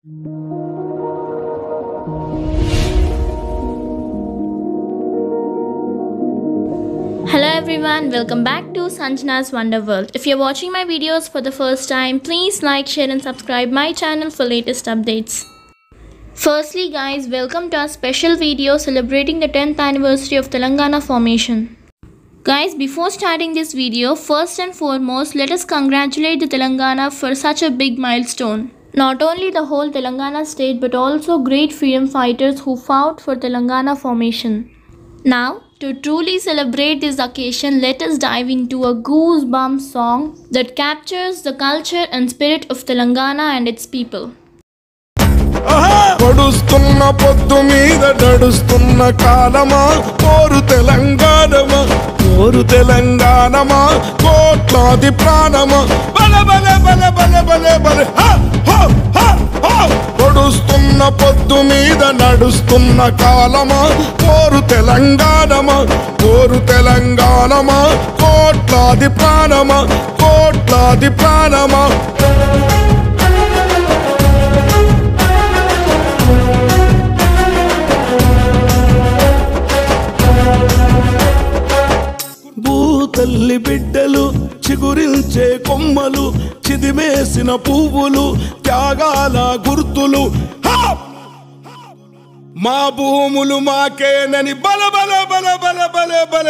Hello everyone, welcome back to Sanjana's Wonder World. If you're watching my videos for the first time, please like, share and subscribe my channel for latest updates. Firstly guys, welcome to our special video celebrating the 10th anniversary of Telangana formation. Guys, before starting this video, first and foremost, let us congratulate the Telangana for such a big milestone. Not only the whole Telangana state but also great freedom fighters who fought for Telangana formation. Now, to truly celebrate this occasion, let us dive into a goosebump song that captures the culture and spirit of Telangana and its people. పడుస్తున్న పొద్దు మీద నడుస్తున్న కాలమా కోరు తెలంగాణమా కోరు తెలంగాణమా కోట్లాది ప్రాణమా బల బల బల బల బల బల పడుస్తున్న పొద్దు మీద నడుస్తున్న కాలమా కోరు తెలంగాణమా కోరు తెలంగాణమా కోట్లాది ప్రాణమా కోట్లాది ప్రాణమా తల్లి బిడ్డలు చిగురించే కొమ్మలు చిదిమేసిన పువ్వులు త్యాగాల గుర్తులు మా భూములు మాకేనని బల బల బల బల బల బల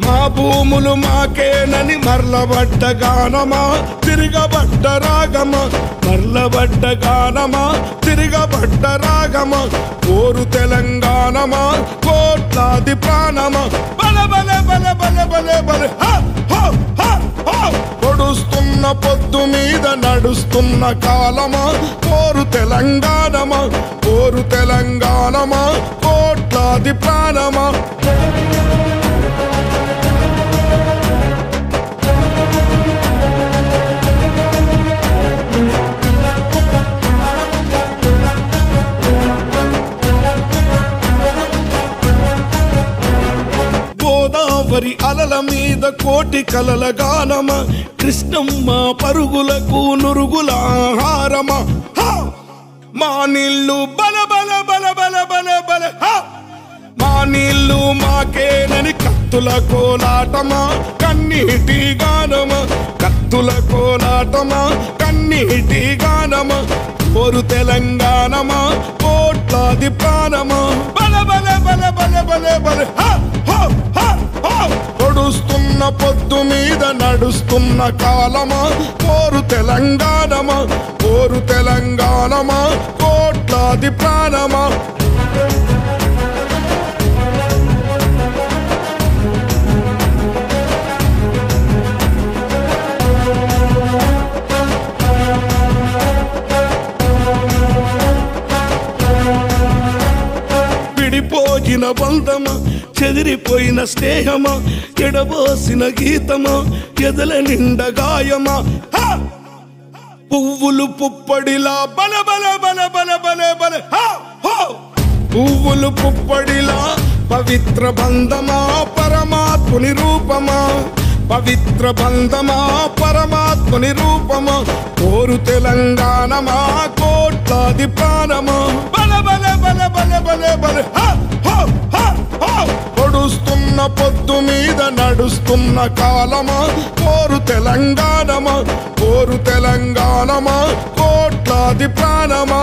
మా భూములు మాకేనని మర్లబడ్డ గానమా తిరగబడ్డ రాగమా మర్లబడ్డ గానమా తిరగబడ్డ రాగమా కోరు తెలంగాణమా కోట్లాది ప్రాణమా బల బల బల బల బల బల పొడుస్తున్న పొద్దు మీద నడుస్తున్న కాలమా కోరు తెలంగాణమా కోరు తెలంగాణమా కోట్లాది ప్రాణమా గోదావరి అలల మీద కోటి కలల గానమా కృష్ణమ్మ పరుగులకు నురుగుల ఆహారమా మా నీళ్ళు బల బల బల బల బల బల మా నీళ్ళు మాకేనని కత్తుల కోలాటమా కన్నీటి గానమా కత్తుల కోలాటమా కన్నీటి గానమా కోరు తెలంగాణమా కోట్లాది ప్రాణమా బల బల బల బల బల బల పొడుస్తున్న పొద్దు మీద నడుస్తున్న కాలమా కోరు తెలంగాణమా కోరు తెలంగాణమా కోట్లాది ప్రాణమా విడిపోయిన బంధమా చెదిరిపోయిన స్నేహమా ఎడబోసిన గీతమా ఎదల నిండ గాయమా పువ్వులు పుప్పడిలా బల బల బల బల బల బల పువ్వులు పుప్పడిలా పవిత్ర బంధమా పరమాత్ముని రూపమా పవిత్ర బంధమా పరమాత్ముని రూపమా కోరు తెలంగాణమా కోట్లాది ప్రాణమా బల బల బల బల బల బల పొడుస్తున్న పొద్దు మీద నడుస్తున్న కాలమా కోరు తెలంగాణమా కోరు తెలంగాణమా కోట్లాది ప్రాణమా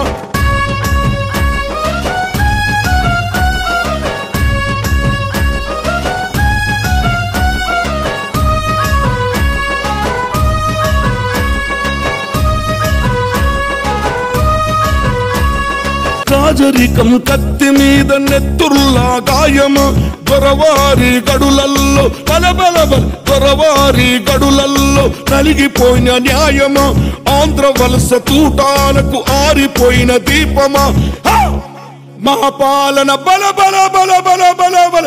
రాజరికం కత్తి మీద నెత్తుర్లా గాయమా దొరవారి గడులల్లో బలబలబల దొరవారి గడులల్లో నలిగిపోయిన న్యాయమా ఆంధ్ర వలస తూటాలకు ఆరిపోయిన దీపమా మా పాలన బల బల బల బల బల బల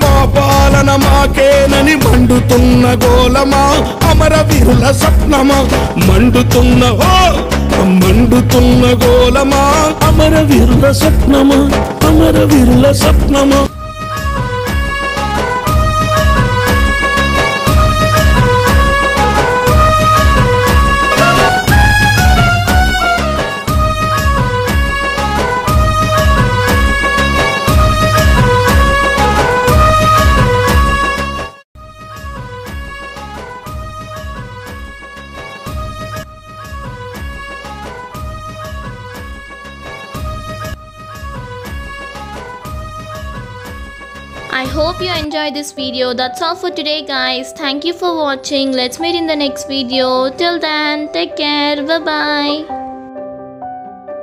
మా పాలన మాకేనని మండుతున్న గోలమా అమరవీరుల స్వప్నమా మండుతున్న మండుతున్న గోలమా అమరవీరుల స్వప్నమా అమరవీరుల స్వప్నమా I hope you enjoyed this video. That's all for today guys. Thank you for watching. Let's meet in the next video. Till then, take care. Bye bye.